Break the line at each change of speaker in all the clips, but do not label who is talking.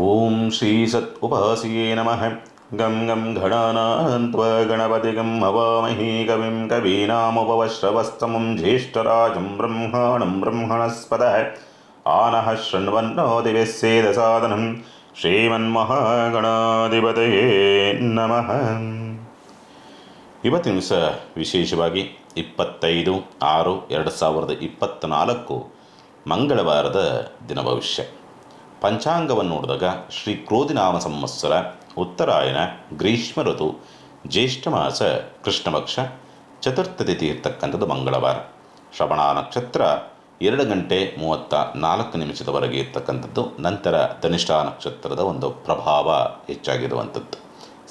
ಓಂ ಶ್ರೀ ಸತ್ ಉಪಾಸಿಯೇ ನಮಃ. ಗಂ ಗಂ ಘಣಾನಾನ್ತ್ವ ಗಣಪತಿಗಂ ಹವಾಮಹೇ ಕವಿಂ ಕವೀನಾಮುಪವಶ್ರವಸ್ತಮಂ ಜ್ಯೇಷ್ಠರಾಜಂ ಬ್ರಹ್ಮಾಣಂ ಬ್ರಹ್ಮಣಸ್ಪತಃ ಆನಃ ಶೃಣ್ವನ್ನೋ ದಿವ್ಯಸ್ಯೇದ ಸಾಧನಂ ಶ್ರೀಮನ್ಮಹಾಗಣಾಧಿಪತಯೇ ನಮಃ. ಇವತ್ತಿನ ದಿವಸ ವಿಶೇಷವಾಗಿ 25/6/2024 ಮಂಗಳವಾರದ ದಿನ ಭವಿಷ್ಯ. ಪಂಚಾಂಗವನ್ನು ನೋಡಿದಾಗ ಶ್ರೀ ಕ್ರೋಧಿನಾಮ ಸಂವತ್ಸರ, ಉತ್ತರಾಯಣ, ಗ್ರೀಷ್ಮ ಋತು, ಜ್ಯೇಷ್ಠ ಮಾಸ, ಕೃಷ್ಣಪಕ್ಷ, ಚತುರ್ಥ ತಿಥಿ ಇರ್ತಕ್ಕಂಥದ್ದು ಮಂಗಳವಾರ. ಶ್ರವಣ ನಕ್ಷತ್ರ 2:34 ಇರ್ತಕ್ಕಂಥದ್ದು. ನಂತರ ಧನಿಷ್ಠಾ ನಕ್ಷತ್ರದ ಒಂದು ಪ್ರಭಾವ ಹೆಚ್ಚಾಗಿರುವಂಥದ್ದು.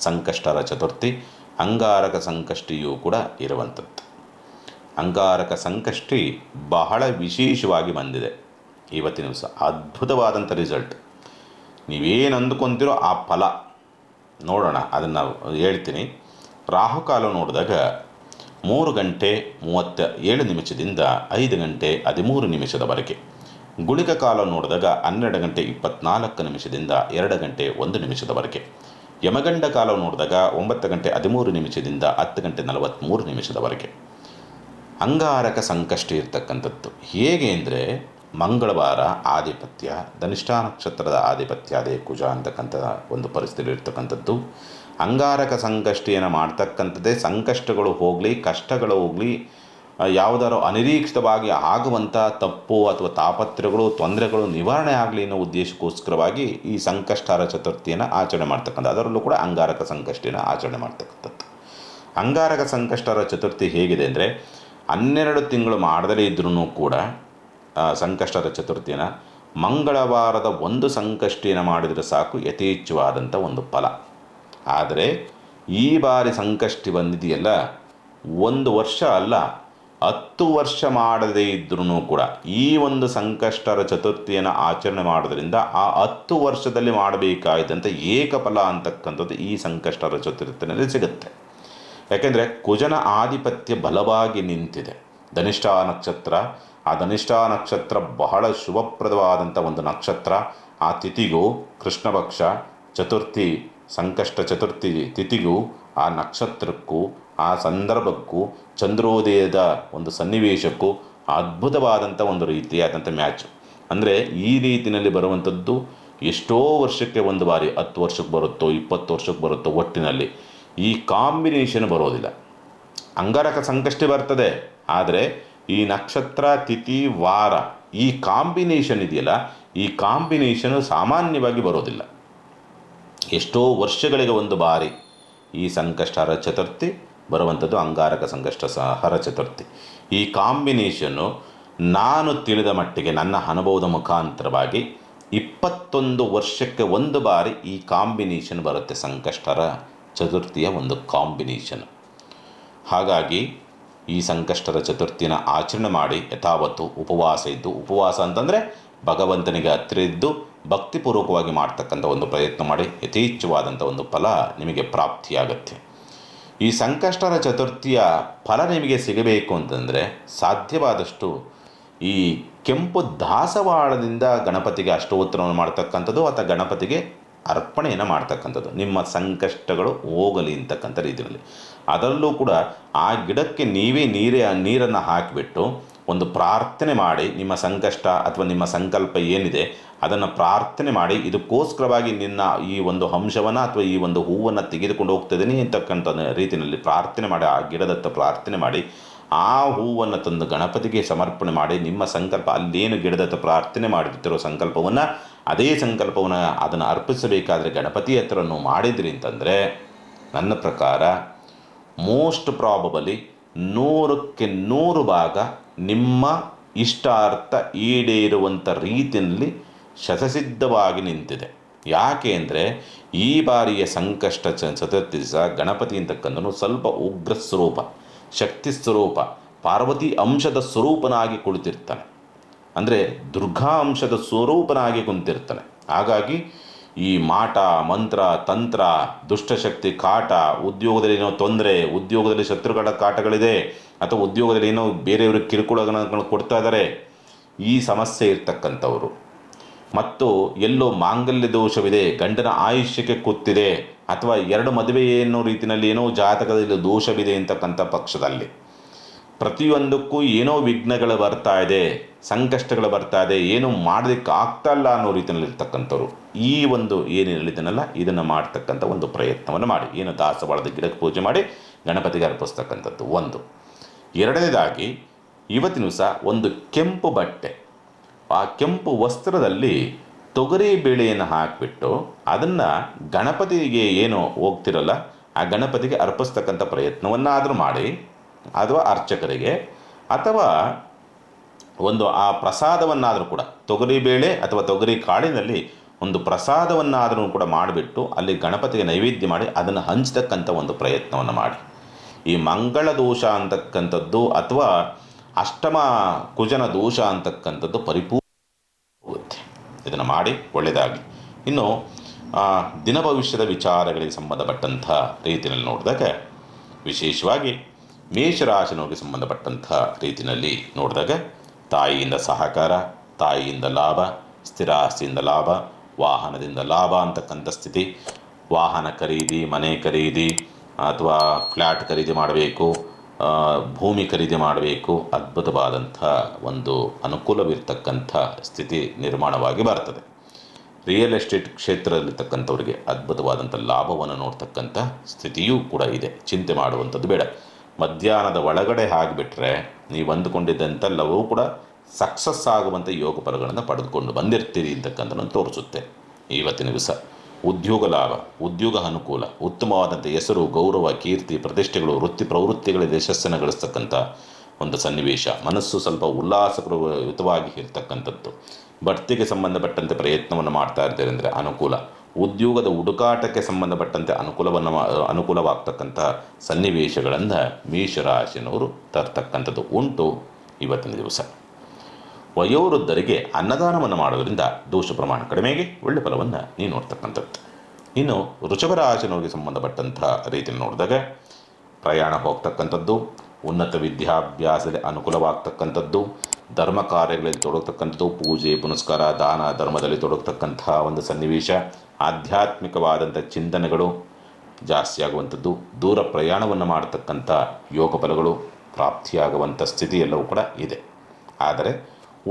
ಸಂಕಷ್ಟರ ಚತುರ್ಥಿ, ಅಂಗಾರಕ ಸಂಕಷ್ಟಿಯೂ ಕೂಡ ಇರುವಂಥದ್ದು. ಅಂಗಾರಕ ಸಂಕಷ್ಟಿ ಬಹಳ ವಿಶೇಷವಾಗಿ ಬಂದಿದೆ ಇವತ್ತಿನ ದಿವಸ. ಅದ್ಭುತವಾದಂಥ ರಿಸಲ್ಟ್. ನೀವೇನು ಅಂದುಕೊಂತೀರೋ ಆ ಫಲ ನೋಡೋಣ, ಅದನ್ನು ಹೇಳ್ತೀನಿ. ರಾಹುಕಾಲ ನೋಡಿದಾಗ 3:37 5 ಗಂಟೆ 13 ಗುಳಿಕ ಕಾಲ ನೋಡಿದಾಗ 12:24 2 ಗಂಟೆ 1 ಯಮಗಂಡ ಕಾಲ ನೋಡಿದಾಗ 9:13 10:43 ಅಂಗಾರಕ ಸಂಕಷ್ಟಿ ಇರ್ತಕ್ಕಂಥದ್ದು. ಹೇಗೆ ಅಂದರೆ, ಮಂಗಳವಾರ ಆಧಿಪತ್ಯ, ಧನಿಷ್ಠಾ ನಕ್ಷತ್ರದ ಆಧಿಪತ್ಯ, ಅದೇ ಕುಜ ಅಂತಕ್ಕಂಥ ಒಂದು ಪರಿಸ್ಥಿತಿ ಇರ್ತಕ್ಕಂಥದ್ದು. ಅಂಗಾರಕ ಸಂಕಷ್ಟಿಯನ್ನು ಮಾಡ್ತಕ್ಕಂಥದ್ದೇ ಸಂಕಷ್ಟಗಳು ಹೋಗಲಿ, ಕಷ್ಟಗಳು ಹೋಗಲಿ, ಯಾವುದಾದ್ರು ಅನಿರೀಕ್ಷಿತವಾಗಿ ಆಗುವಂಥ ತಪ್ಪು ಅಥವಾ ತಾಪತ್ರೆಗಳು, ತೊಂದರೆಗಳು ನಿವಾರಣೆ ಆಗಲಿ ಅನ್ನೋ ಉದ್ದೇಶಕ್ಕೋಸ್ಕರವಾಗಿ ಈ ಸಂಕಷ್ಟರ ಚತುರ್ಥಿಯನ್ನು ಆಚರಣೆ ಮಾಡ್ತಕ್ಕಂಥ, ಅದರಲ್ಲೂ ಕೂಡ ಅಂಗಾರಕ ಸಂಕಷ್ಟಿಯನ್ನು ಆಚರಣೆ ಮಾಡ್ತಕ್ಕಂಥದ್ದು. ಅಂಗಾರಕ ಸಂಕಷ್ಟರ ಚತುರ್ಥಿ ಹೇಗಿದೆ ಅಂದರೆ, 12 ತಿಂಗಳು ಮಾಡದಲೇ ಇದ್ರೂ ಕೂಡ ಸಂಕಷ್ಟದ ಚತುರ್ಥಿಯನ್ನು ಮಂಗಳವಾರದ ಒಂದು ಸಂಕಷ್ಟಿಯನ್ನು ಮಾಡಿದರೆ ಸಾಕು, ಯಥೇಚ್ಛವಾದಂಥ ಒಂದು ಫಲ. ಆದರೆ ಈ ಬಾರಿ ಸಂಕಷ್ಟಿ ಬಂದಿದೆಯಲ್ಲ, 1 ವರ್ಷ ಅಲ್ಲ 10 ವರ್ಷ ಮಾಡದೇ ಇದ್ರೂ ಕೂಡ ಈ ಒಂದು ಸಂಕಷ್ಟರ ಚತುರ್ಥಿಯನ್ನು ಆಚರಣೆ ಮಾಡೋದ್ರಿಂದ ಆ 10 ವರ್ಷದಲ್ಲಿ ಮಾಡಬೇಕಾದಂಥ ಏಕಫಲ ಅಂತಕ್ಕಂಥದ್ದು ಈ ಸಂಕಷ್ಟರ ಚತುರ್ಥಿನಲ್ಲಿ ಸಿಗುತ್ತೆ. ಯಾಕೆಂದರೆ ಕುಜನ ಆಧಿಪತ್ಯ ಬಲವಾಗಿ ನಿಂತಿದೆ. ಧನಿಷ್ಠಾ ನಕ್ಷತ್ರ, ಆ ಧನಿಷ್ಠಾ ನಕ್ಷತ್ರ ಬಹಳ ಶುಭಪ್ರದವಾದಂಥ ಒಂದು ನಕ್ಷತ್ರ. ಆ ತಿಥಿಗೂ, ಕೃಷ್ಣಪಕ್ಷ ಚತುರ್ಥಿ, ಸಂಕಷ್ಟ ಚತುರ್ಥಿ ತಿಥಿಗೂ, ಆ ನಕ್ಷತ್ರಕ್ಕೂ, ಆ ಸಂದರ್ಭಕ್ಕೂ, ಚಂದ್ರೋದಯದ ಒಂದು ಸನ್ನಿವೇಶಕ್ಕೂ ಅದ್ಭುತವಾದಂಥ ಒಂದು ರೀತಿಯಾದಂಥ ಮ್ಯಾಚ್. ಅಂದರೆ ಈ ರೀತಿಯಲ್ಲಿ ಬರುವಂಥದ್ದು ಎಷ್ಟೋ ವರ್ಷಕ್ಕೆ ಒಂದು ಬಾರಿ, 10 ವರ್ಷಕ್ಕೆ ಬರುತ್ತೋ 20 ವರ್ಷಕ್ಕೆ ಬರುತ್ತೋ, ಒಟ್ಟಿನಲ್ಲಿ ಈ ಕಾಂಬಿನೇಷನ್ ಬರೋದಿಲ್ಲ. ಅಂಗಾರಕ ಸಂಕಷ್ಟಿ ಬರ್ತದೆ, ಆದರೆ ಈ ನಕ್ಷತ್ರ, ತಿಥಿ, ವಾರ, ಈ ಕಾಂಬಿನೇಷನ್ ಇದೆಯಲ್ಲ, ಈ ಕಾಂಬಿನೇಷನು ಸಾಮಾನ್ಯವಾಗಿ ಬರೋದಿಲ್ಲ. ಎಷ್ಟೋ ವರ್ಷಗಳಿಗೆ ಒಂದು ಬಾರಿ ಈ ಸಂಕಷ್ಟಹರ ಚತುರ್ಥಿ ಬರುವಂಥದ್ದು ಅಂಗಾರಕ ಸಂಕಷ್ಟಹರ ಚತುರ್ಥಿ. ಈ ಕಾಂಬಿನೇಷನ್ನು ನಾನು ತಿಳಿದ ಮಟ್ಟಿಗೆ, ನನ್ನ ಅನುಭವದ ಮುಖಾಂತರವಾಗಿ 21 ವರ್ಷಕ್ಕೆ ಒಂದು ಬಾರಿ ಈ ಕಾಂಬಿನೇಷನ್ ಬರುತ್ತೆ, ಸಂಕಷ್ಟಹರ ಚತುರ್ಥಿಯ ಒಂದು ಕಾಂಬಿನೇಷನ್. ಹಾಗಾಗಿ ಈ ಸಂಕಷ್ಟರ ಚತುರ್ಥಿನ ಆಚರಣೆ ಮಾಡಿ ಯಥಾವತ್ತು ಉಪವಾಸ ಇದ್ದು, ಉಪವಾಸ ಅಂತಂದರೆ ಭಗವಂತನಿಗೆ ಹತ್ತಿರ ಇದ್ದು ಭಕ್ತಿಪೂರ್ವಕವಾಗಿ ಮಾಡ್ತಕ್ಕಂಥ ಒಂದು ಪ್ರಯತ್ನ ಮಾಡಿ ಯಥೇಚ್ಛವಾದಂಥ ಒಂದು ಫಲ ನಿಮಗೆ ಪ್ರಾಪ್ತಿಯಾಗುತ್ತೆ. ಈ ಸಂಕಷ್ಟರ ಚತುರ್ಥಿಯ ಫಲ ನಿಮಗೆ ಸಿಗಬೇಕು ಅಂತಂದರೆ ಸಾಧ್ಯವಾದಷ್ಟು ಈ ಕೆಂಪು ದಾಸವಾಳದಿಂದ ಗಣಪತಿಗೆ ಅಷ್ಟೋತ್ತರವನ್ನು ಮಾಡ್ತಕ್ಕಂಥದ್ದು ಅಥವಾ ಗಣಪತಿಗೆ ಅರ್ಪಣೆಯನ್ನು ಮಾಡ್ತಕ್ಕಂಥದ್ದು, ನಿಮ್ಮ ಸಂಕಷ್ಟಗಳು ಹೋಗಲಿ ಅಂತಕ್ಕಂಥ ರೀತಿಯಲ್ಲಿ. ಅದರಲ್ಲೂ ಕೂಡ ಆ ಗಿಡಕ್ಕೆ ನೀವೇ ನೀರನ್ನು ಹಾಕಿಬಿಟ್ಟು ಒಂದು ಪ್ರಾರ್ಥನೆ ಮಾಡಿ, ನಿಮ್ಮ ಸಂಕಷ್ಟ ಅಥವಾ ನಿಮ್ಮ ಸಂಕಲ್ಪ ಏನಿದೆ ಅದನ್ನು ಪ್ರಾರ್ಥನೆ ಮಾಡಿ, ಇದಕ್ಕೋಸ್ಕರವಾಗಿ ನಿನ್ನ ಈ ಒಂದು ಅಂಶವನ್ನು ಅಥವಾ ಈ ಒಂದು ಹೂವನ್ನು ತೆಗೆದುಕೊಂಡು ಹೋಗ್ತಿದ್ದೀನಿ ಅಂತಕ್ಕಂಥ ರೀತಿಯಲ್ಲಿ ಪ್ರಾರ್ಥನೆ ಮಾಡಿ, ಆ ಗಿಡದತ್ತ ಪ್ರಾರ್ಥನೆ ಮಾಡಿ, ಆ ಹೂವನ್ನು ತಂದು ಗಣಪತಿಗೆ ಸಮರ್ಪಣೆ ಮಾಡಿ, ನಿಮ್ಮ ಸಂಕಲ್ಪ ಅಲ್ಲೇನು ಗಿಡದತ್ತ ಪ್ರಾರ್ಥನೆ ಮಾಡಿರ್ತಿರೋ ಸಂಕಲ್ಪವನ್ನು, ಅದೇ ಸಂಕಲ್ಪವನ್ನು ಅದನ್ನು ಅರ್ಪಿಸಬೇಕಾದ್ರೆ ಗಣಪತಿ ಹತ್ರನೂ ಮಾಡಿದ್ರಿ ಅಂತಂದರೆ ನನ್ನ ಪ್ರಕಾರ ಮೋಸ್ಟ್ ಪ್ರಾಬಬಲಿ 100ಕ್ಕೆ 100 ಭಾಗ ನಿಮ್ಮ ಇಷ್ಟಾರ್ಥ ಈಡೇರುವಂಥ ರೀತಿಯಲ್ಲಿ ಶತಸಿದ್ಧವಾಗಿ ನಿಂತಿದೆ. ಯಾಕೆ ಅಂದರೆ ಈ ಬಾರಿಯ ಸಂಕಷ್ಟ ಚತುರ್ಥಿ ದಿವಸ ಗಣಪತಿ ಅಂತಕ್ಕಂಥನು ಸ್ವಲ್ಪ ಉಗ್ರ ಸ್ವರೂಪ, ಶಕ್ತಿ ಸ್ವರೂಪ, ಪಾರ್ವತಿ ಅಂಶದ ಸ್ವರೂಪನಾಗಿ ಕುಳಿತಿರ್ತಾನೆ. ಅಂದರೆ ದುರ್ಗಾ ಅಂಶದ ಸ್ವರೂಪನಾಗಿ ಕುಂತಿರ್ತಾನೆ. ಹಾಗಾಗಿ ಈ ಮಾಟ, ಮಂತ್ರ, ತಂತ್ರ, ದುಷ್ಟಶಕ್ತಿ ಕಾಟ, ಉದ್ಯೋಗದಲ್ಲಿ ಏನೋ ತೊಂದರೆ, ಉದ್ಯೋಗದಲ್ಲಿ ಶತ್ರುಗಳ ಕಾಟಗಳಿದೆ, ಅಥವಾ ಉದ್ಯೋಗದಲ್ಲಿ ಏನೋ ಬೇರೆಯವ್ರಿಗೆ ಕಿರುಕುಳಗಳನ್ನು ಕೊಡ್ತಾ ಇದ್ದಾರೆ, ಈ ಸಮಸ್ಯೆ ಇರ್ತಕ್ಕಂಥವ್ರು ಮತ್ತು ಎಲ್ಲೋ ಮಾಂಗಲ್ಯ ದೋಷವಿದೆ, ಗಂಡನ ಆಯುಷ್ಯಕ್ಕೆ ಕುತ್ತಿದೆ, ಅಥವಾ ಎರಡು ಮದುವೆ ಏನೋ ರೀತಿಯಲ್ಲಿ ಏನೋ ಜಾತಕದಲ್ಲಿ ದೋಷವಿದೆ ಅಂತಕ್ಕಂಥ ಪಕ್ಷದಲ್ಲಿ ಪ್ರತಿಯೊಂದಕ್ಕೂ ಏನೋ ವಿಘ್ನಗಳು ಬರ್ತಾ ಇದೆ, ಸಂಕಷ್ಟಗಳು ಬರ್ತಾ ಇದೆ, ಏನೂ ಮಾಡೋದಕ್ಕೆ ಆಗ್ತಾಯಿಲ್ಲ ಅನ್ನೋ ರೀತಿಯಲ್ಲಿ ಇರ್ತಕ್ಕಂಥವ್ರು ಈ ಒಂದು ಏನು ಹೇಳಿದನಲ್ಲ ಇದನ್ನು ಮಾಡ್ತಕ್ಕಂಥ ಒಂದು ಪ್ರಯತ್ನವನ್ನು ಮಾಡಿ. ಏನು ದಾಸವಾಳದ ಗಿಡಕ್ಕೆ ಪೂಜೆ ಮಾಡಿ ಗಣಪತಿಗೆ ಅರ್ಪಿಸ್ತಕ್ಕಂಥದ್ದು ಒಂದು. ಎರಡನೇದಾಗಿ ಇವತ್ತಿನ ದಿವಸ ಒಂದು ಕೆಂಪು ಬಟ್ಟೆ, ಆ ಕೆಂಪು ವಸ್ತ್ರದಲ್ಲಿ ತೊಗರಿ ಬೇಳೆಯನ್ನು ಹಾಕಿಬಿಟ್ಟು ಅದನ್ನು ಗಣಪತಿಗೆ ಏನು ಹೋಗ್ತಿರಲ್ಲ ಆ ಗಣಪತಿಗೆ ಅರ್ಪಿಸ್ತಕ್ಕಂಥ ಪ್ರಯತ್ನವನ್ನಾದರೂ ಮಾಡಿ, ಅಥವಾ ಅರ್ಚಕರಿಗೆ, ಅಥವಾ ಒಂದು ಆ ಪ್ರಸಾದವನ್ನಾದರೂ ಕೂಡ ತೊಗರಿಬೇಳೆ ಅಥವಾ ತೊಗರಿ ಕಾಳಿನಲ್ಲಿ ಒಂದು ಪ್ರಸಾದವನ್ನಾದರೂ ಕೂಡ ಮಾಡಿಬಿಟ್ಟು ಅಲ್ಲಿ ಗಣಪತಿಗೆ ನೈವೇದ್ಯ ಮಾಡಿ ಅದನ್ನು ಹಂಚತಕ್ಕಂಥ ಒಂದು ಪ್ರಯತ್ನವನ್ನು ಮಾಡಿ. ಈ ಮಂಗಳ ದೋಷ ಅಂತಕ್ಕಂಥದ್ದು ಅಥವಾ ಅಷ್ಟಮ ಕುಜನ ದೋಷ ಅಂತಕ್ಕಂಥದ್ದು ಪರಿಪೂರ್ಣ ಹೋಗುತ್ತೆ. ಇದನ್ನು ಮಾಡಿ ಒಳ್ಳೆಯದಾಗಿ. ಇನ್ನು ದಿನ ಭವಿಷ್ಯದ ವಿಚಾರಗಳಿಗೆ ಸಂಬಂಧಪಟ್ಟಂಥ ರೀತಿಯಲ್ಲಿ ನೋಡಿದಾಗ ವಿಶೇಷವಾಗಿ ಮೇಷರಾಶಿನವರಿಗೆ ಸಂಬಂಧಪಟ್ಟಂಥ ರೀತಿಯಲ್ಲಿ ನೋಡಿದಾಗ ತಾಯಿಯಿಂದ ಸಹಕಾರ, ತಾಯಿಯಿಂದ ಲಾಭ, ಸ್ಥಿರಾಸ್ತಿಯಿಂದ ಲಾಭ, ವಾಹನದಿಂದ ಲಾಭ ಅಂತಕ್ಕಂಥ ಸ್ಥಿತಿ. ವಾಹನ ಖರೀದಿ, ಮನೆ ಖರೀದಿ ಅಥವಾ ಫ್ಲ್ಯಾಟ್ ಖರೀದಿ ಮಾಡಬೇಕು, ಭೂಮಿ ಖರೀದಿ ಮಾಡಬೇಕು, ಅದ್ಭುತವಾದಂಥ ಒಂದು ಅನುಕೂಲವಿರ್ತಕ್ಕಂಥ ಸ್ಥಿತಿ ನಿರ್ಮಾಣವಾಗಿ ಬರ್ತದೆ. ರಿಯಲ್ ಎಸ್ಟೇಟ್ ಕ್ಷೇತ್ರದಲ್ಲಿರ್ತಕ್ಕಂಥವ್ರಿಗೆ ಅದ್ಭುತವಾದಂಥ ಲಾಭವನ್ನು ನೋಡ್ತಕ್ಕಂಥ ಸ್ಥಿತಿಯೂ ಕೂಡ ಇದೆ. ಚಿಂತೆ ಮಾಡುವಂಥದ್ದು ಬೇಡ. ಮಧ್ಯಾಹ್ನದ ಒಳಗಡೆ ಆಗಿಬಿಟ್ರೆ ನೀವು ಅಂದುಕೊಂಡಿದ್ದಂತೆಲ್ಲವೂ ಕೂಡ ಸಕ್ಸಸ್ ಆಗುವಂಥ ಯೋಗ ಫಲಗಳನ್ನು ಪಡೆದುಕೊಂಡು ಬಂದಿರ್ತೀರಿ ಅಂತಕ್ಕಂಥನ್ನು ತೋರಿಸುತ್ತೆ. ಇವತ್ತಿನ ದಿವಸ ಉದ್ಯೋಗ ಲಾಭ, ಉದ್ಯೋಗ ಅನುಕೂಲ, ಉತ್ತಮವಾದಂಥ ಹೆಸರು, ಗೌರವ, ಕೀರ್ತಿ, ಪ್ರತಿಷ್ಠೆಗಳು, ವೃತ್ತಿ ಪ್ರವೃತ್ತಿಗಳಲ್ಲಿ ಯಶಸ್ಸನ್ನು ಗಳಿಸ್ತಕ್ಕಂಥ ಒಂದು ಸನ್ನಿವೇಶ. ಮನಸ್ಸು ಸ್ವಲ್ಪ ಉಲ್ಲಾಸಯುತವಾಗಿ ಇರ್ತಕ್ಕಂಥದ್ದು. ಬಡ್ತಿಗೆ ಸಂಬಂಧಪಟ್ಟಂತೆ ಪ್ರಯತ್ನವನ್ನು ಮಾಡ್ತಾ ಇರ್ತಾರೆ ಅಂದರೆ ಅನುಕೂಲ. ಉದ್ಯೋಗದ ಹುಡುಕಾಟಕ್ಕೆ ಸಂಬಂಧಪಟ್ಟಂತೆ ಅನುಕೂಲವಾಗ್ತಕ್ಕಂಥ ಸನ್ನಿವೇಶಗಳನ್ನು ಮೇಷರಾಶಿನವರು ತರ್ತಕ್ಕಂಥದ್ದು ಉಂಟು ಇವತ್ತಿನ ದಿವಸ. ವಯೋವೃದ್ಧರಿಗೆ ಅನ್ನದಾನವನ್ನು ಮಾಡೋದರಿಂದ ದೋಷ ಪ್ರಮಾಣ ಕಡಿಮೆಗೆ ಒಳ್ಳೆ ಫಲವನ್ನು ನೀವು ನೋಡ್ತಕ್ಕಂಥದ್ದು. ಇನ್ನು ವೃಷಭ ರಾಶಿನವರಿಗೆ ಸಂಬಂಧಪಟ್ಟಂಥ ರೀತಿಯಲ್ಲಿ ನೋಡಿದಾಗ ಪ್ರಯಾಣ ಹೋಗ್ತಕ್ಕಂಥದ್ದು, ಉನ್ನತ ವಿದ್ಯಾಭ್ಯಾಸದಲ್ಲಿ ಅನುಕೂಲವಾಗ್ತಕ್ಕಂಥದ್ದು, ಧರ್ಮ ಕಾರ್ಯಗಳಲ್ಲಿ ತೊಡಗತಕ್ಕಂಥದ್ದು, ಪೂಜೆ ಪುನಸ್ಕಾರ, ದಾನ ಧರ್ಮದಲ್ಲಿ ತೊಡಗತಕ್ಕಂಥ ಒಂದು ಸನ್ನಿವೇಶ, ಆಧ್ಯಾತ್ಮಿಕವಾದಂಥ ಚಿಂತನೆಗಳು ಜಾಸ್ತಿ ಆಗುವಂಥದ್ದು, ದೂರ ಪ್ರಯಾಣವನ್ನು ಮಾಡತಕ್ಕಂಥ ಯೋಗ ಫಲಗಳು ಪ್ರಾಪ್ತಿಯಾಗುವಂಥ ಸ್ಥಿತಿ ಎಲ್ಲವೂ ಕೂಡ ಇದೆ. ಆದರೆ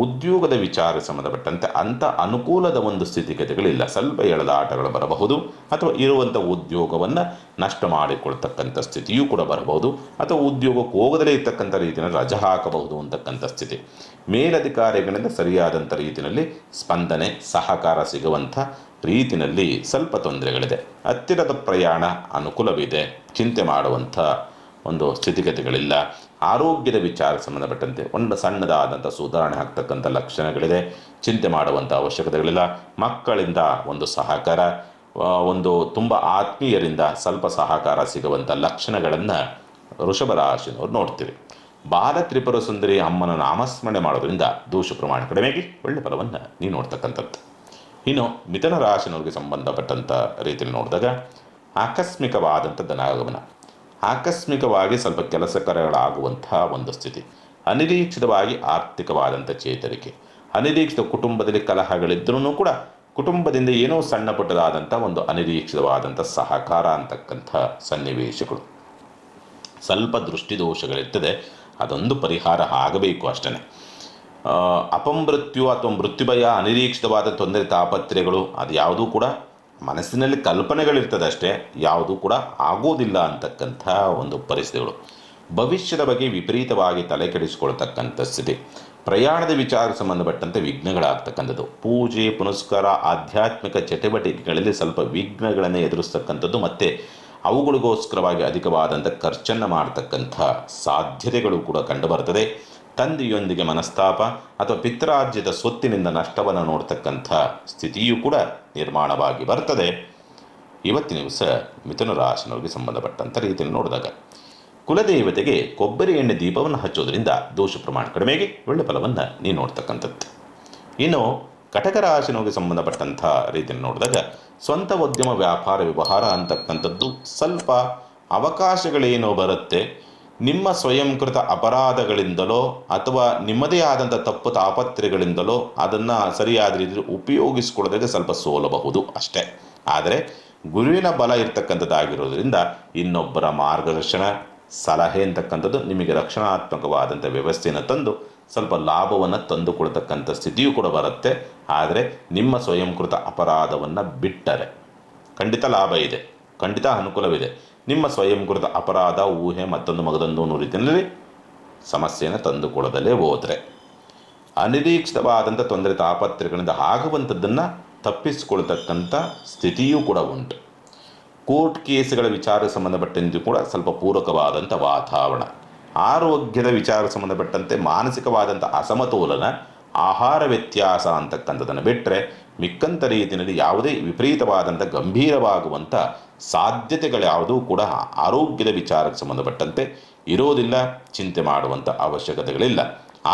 ಉದ್ಯೋಗದ ವಿಚಾರ ಸಂಬಂಧಪಟ್ಟಂತೆ ಅಂಥ ಅನುಕೂಲದ ಒಂದು ಸ್ಥಿತಿಗತಿಗಳಿಲ್ಲ. ಸ್ವಲ್ಪ ಎಳೆದಾಟಗಳು ಬರಬಹುದು, ಅಥವಾ ಇರುವಂಥ ಉದ್ಯೋಗವನ್ನು ನಷ್ಟ ಮಾಡಿಕೊಳ್ತಕ್ಕಂಥ ಸ್ಥಿತಿಯೂ ಕೂಡ ಬರಬಹುದು, ಅಥವಾ ಉದ್ಯೋಗಕ್ಕೆ ಹೋಗದಲ್ಲೇ ಇರ್ತಕ್ಕಂಥ ರೀತಿಯಲ್ಲಿ ರಜೆ ಹಾಕಬಹುದು ಅಂತಕ್ಕಂಥ ಸ್ಥಿತಿ. ಮೇಲಧಿಕಾರಿಗಳಿಂದ ಸರಿಯಾದಂಥ ರೀತಿಯಲ್ಲಿ ಸ್ಪಂದನೆ, ಸಹಕಾರ ಸಿಗುವಂಥ ರೀತಿಯಲ್ಲಿ ಸ್ವಲ್ಪ ತೊಂದರೆಗಳಿದೆ. ಹತ್ತಿರದ ಪ್ರಯಾಣ ಅನುಕೂಲವಿದೆ, ಚಿಂತೆ ಮಾಡುವಂಥ ಒಂದು ಸ್ಥಿತಿಗತಿಗಳಿಲ್ಲ. ಆರೋಗ್ಯದ ವಿಚಾರ ಸಂಬಂಧಪಟ್ಟಂತೆ ಒಂದು ಸಣ್ಣದಾದಂಥ ಸುಧಾರಣೆ ಆಗ್ತಕ್ಕಂಥ ಲಕ್ಷಣಗಳಿದೆ, ಚಿಂತೆ ಮಾಡುವಂಥ ಅವಶ್ಯಕತೆಗಳಿಲ್ಲ. ಮಕ್ಕಳಿಂದ ಒಂದು ಸಹಕಾರ, ಒಂದು ತುಂಬ ಆತ್ಮೀಯರಿಂದ ಸ್ವಲ್ಪ ಸಹಕಾರ ಸಿಗುವಂಥ ಲಕ್ಷಣಗಳನ್ನು ವೃಷಭ ರಾಶಿನವ್ರು ನೋಡ್ತೀವಿ. ಬಾಲ ತ್ರಿಪುರ ಸುಂದರಿ ಅಮ್ಮನ ನಾಮಸ್ಮರಣೆ ಮಾಡೋದ್ರಿಂದ ದೋಷ ಪ್ರಮಾಣ ಕಡಿಮೆಗೆ ಒಳ್ಳೆ ಫಲವನ್ನು ನೀವು ನೋಡ್ತಕ್ಕಂಥದ್ದು. ಇನ್ನು ಮಿಥುನ ರಾಶಿನವ್ರಿಗೆ ಸಂಬಂಧಪಟ್ಟಂಥ ರೀತಿಯಲ್ಲಿ ನೋಡಿದಾಗ ಆಕಸ್ಮಿಕವಾದಂಥ ಧನಾಗಮನ, ಆಕಸ್ಮಿಕವಾಗಿ ಸ್ವಲ್ಪ ಕೆಲಸ ಕಾರ್ಯಗಳಾಗುವಂತಹ ಒಂದು ಸ್ಥಿತಿ, ಅನಿರೀಕ್ಷಿತವಾಗಿ ಆರ್ಥಿಕವಾದಂಥ ಚೇತರಿಕೆ, ಅನಿರೀಕ್ಷಿತ ಕುಟುಂಬದಲ್ಲಿ ಕಲಹಗಳಿದ್ರೂ ಕೂಡ ಕುಟುಂಬದಿಂದ ಏನೋ ಸಣ್ಣ ಪುಟ್ಟದಾದಂಥ ಒಂದು ಅನಿರೀಕ್ಷಿತವಾದಂಥ ಸಹಕಾರ ಅಂತಕ್ಕಂಥ ಸನ್ನಿವೇಶಗಳು. ಸ್ವಲ್ಪ ದೃಷ್ಟಿದೋಷಗಳಿರ್ತದೆ, ಅದೊಂದು ಪರಿಹಾರ ಆಗಬೇಕು ಅಷ್ಟೇ. ಅಪಮೃತ್ಯು ಅಥವಾ ಮೃತ್ಯುಭಯ, ಅನಿರೀಕ್ಷಿತವಾದ ತೊಂದರೆ ತಾಪತ್ರೆಗಳು ಅದು ಯಾವುದೂ ಕೂಡ ಮನಸ್ಸಿನಲ್ಲಿ ಕಲ್ಪನೆಗಳಿರ್ತದೆ ಅಷ್ಟೇ, ಯಾವುದೂ ಕೂಡ ಆಗೋದಿಲ್ಲ ಅಂತಕ್ಕಂಥ ಒಂದು ಪರಿಸ್ಥಿತಿಗಳು. ಭವಿಷ್ಯದ ಬಗ್ಗೆ ವಿಪರೀತವಾಗಿ ತಲೆ ಕೆಡಿಸಿಕೊಳ್ತಕ್ಕಂಥ ಸ್ಥಿತಿ, ಪ್ರಯಾಣದ ವಿಚಾರ ಸಂಬಂಧಪಟ್ಟಂತೆ ವಿಘ್ನಗಳಾಗ್ತಕ್ಕಂಥದ್ದು, ಪೂಜೆ ಪುನಸ್ಕಾರ ಆಧ್ಯಾತ್ಮಿಕ ಚಟುವಟಿಕೆಗಳಲ್ಲಿ ಸ್ವಲ್ಪ ವಿಘ್ನಗಳನ್ನು ಎದುರಿಸ್ತಕ್ಕಂಥದ್ದು, ಮತ್ತು ಅವುಗಳಿಗೋಸ್ಕರವಾಗಿ ಅಧಿಕವಾದಂಥ ಖರ್ಚನ್ನು ಮಾಡ್ತಕ್ಕಂಥ ಸಾಧ್ಯತೆಗಳು ಕೂಡ ಕಂಡುಬರ್ತದೆ. ತಂದೆಯೊಂದಿಗೆ ಮನಸ್ತಾಪ ಅಥವಾ ಪಿತ್ರಾರ್ಜಿತ ಸ್ವತ್ತಿನಿಂದ ನಷ್ಟವನ್ನು ನೋಡ್ತಕ್ಕಂಥ ಸ್ಥಿತಿಯೂ ಕೂಡ ನಿರ್ಮಾಣವಾಗಿ ಬರ್ತದೆ. ಇವತ್ತಿನ ದಿವಸ ಮಿಥುನ ರಾಶಿನವರಿಗೆ ಸಂಬಂಧಪಟ್ಟಂಥ ರೀತಿಯಲ್ಲಿ ನೋಡಿದಾಗ ಕುಲದೇವತೆಗೆ ಕೊಬ್ಬರಿ ಎಣ್ಣೆ ದೀಪವನ್ನು ಹಚ್ಚೋದ್ರಿಂದ ದೋಷ ಪ್ರಮಾಣ ಕಡಿಮೆಗೆ ಒಳ್ಳೆ ಫಲವನ್ನು ನೀವು ನೋಡ್ತಕ್ಕಂಥದ್ದು. ಇನ್ನು ಕಟಕ ರಾಶಿನವರಿಗೆ ಸಂಬಂಧಪಟ್ಟಂಥ ರೀತಿಯಲ್ಲಿ ನೋಡಿದಾಗ ಸ್ವಂತ ಉದ್ಯಮ ವ್ಯಾಪಾರ ವ್ಯವಹಾರ ಅಂತಕ್ಕಂಥದ್ದು ಸ್ವಲ್ಪ ಅವಕಾಶಗಳೇನೋ ಬರುತ್ತೆ. ನಿಮ್ಮ ಸ್ವಯಂಕೃತ ಅಪರಾಧಗಳಿಂದಲೋ ಅಥವಾ ನಿಮ್ಮದೇ ಆದಂಥ ತಪ್ಪು ತಾಪತ್ರೆಗಳಿಂದಲೋ ಅದನ್ನು ಸರಿಯಾದ ರೀತಿಯಲ್ಲಿ ಉಪಯೋಗಿಸ್ಕೊಳ್ಳೋದಕ್ಕೆ ಸ್ವಲ್ಪ ಸೋಲಬಹುದು ಅಷ್ಟೇ. ಆದರೆ ಗುರುವಿನ ಬಲ ಇರ್ತಕ್ಕಂಥದ್ದಾಗಿರೋದ್ರಿಂದ ಇನ್ನೊಬ್ಬರ ಮಾರ್ಗದರ್ಶನ ಸಲಹೆ ಅಂತಕ್ಕಂಥದ್ದು ನಿಮಗೆ ರಕ್ಷಣಾತ್ಮಕವಾದಂಥ ವ್ಯವಸ್ಥೆಯನ್ನು ತಂದು ಸ್ವಲ್ಪ ಲಾಭವನ್ನು ತಂದುಕೊಳ್ತಕ್ಕಂಥ ಸ್ಥಿತಿಯೂ ಕೂಡ ಬರುತ್ತೆ. ಆದರೆ ನಿಮ್ಮ ಸ್ವಯಂಕೃತ ಅಪರಾಧವನ್ನು ಬಿಟ್ಟರೆ ಖಂಡಿತ ಲಾಭ ಇದೆ, ಖಂಡಿತ ಅನುಕೂಲವಿದೆ. ನಿಮ್ಮ ಸ್ವಯಂಕೃತ ಅಪರಾಧ ಊಹೆ ಮತ್ತೊಂದು ಮಗದೊಂದು ಅನ್ನೋ ರೀತಿಯಲ್ಲಿ ಸಮಸ್ಯೆಯನ್ನು ತಂದುಕೊಳ್ಳದಲ್ಲೇ ಹೋದರೆ ಅನಿರೀಕ್ಷಿತವಾದಂಥ ತೊಂದರೆ ತಾಪತ್ರೆಗಳಿಂದ ಆಗುವಂಥದ್ದನ್ನು ತಪ್ಪಿಸಿಕೊಳ್ತಕ್ಕಂಥ ಸ್ಥಿತಿಯೂ ಕೂಡ ಉಂಟು. ಕೋರ್ಟ್ ಕೇಸುಗಳ ವಿಚಾರಕ್ಕೆ ಸಂಬಂಧಪಟ್ಟಂತೆ ಕೂಡ ಸ್ವಲ್ಪ ಪೂರಕವಾದಂಥ ವಾತಾವರಣ. ಆರೋಗ್ಯದ ವಿಚಾರಕ್ಕೆ ಸಂಬಂಧಪಟ್ಟಂತೆ ಮಾನಸಿಕವಾದಂಥ ಅಸಮತೋಲನ, ಆಹಾರ ವ್ಯತ್ಯಾಸ ಅಂತಕ್ಕಂಥದ್ದನ್ನು ಬಿಟ್ಟರೆ ಮಿಕ್ಕಂಥ ರೀತಿಯಲ್ಲಿ ಯಾವುದೇ ವಿಪರೀತವಾದಂಥ ಗಂಭೀರವಾಗುವಂಥ ಸಾಧ್ಯತೆಗಳ್ಯಾವುದೂ ಕೂಡ ಆರೋಗ್ಯದ ವಿಚಾರಕ್ಕೆ ಸಂಬಂಧಪಟ್ಟಂತೆ ಇರೋದಿಲ್ಲ. ಚಿಂತೆ ಮಾಡುವಂಥ ಅವಶ್ಯಕತೆಗಳಿಲ್ಲ.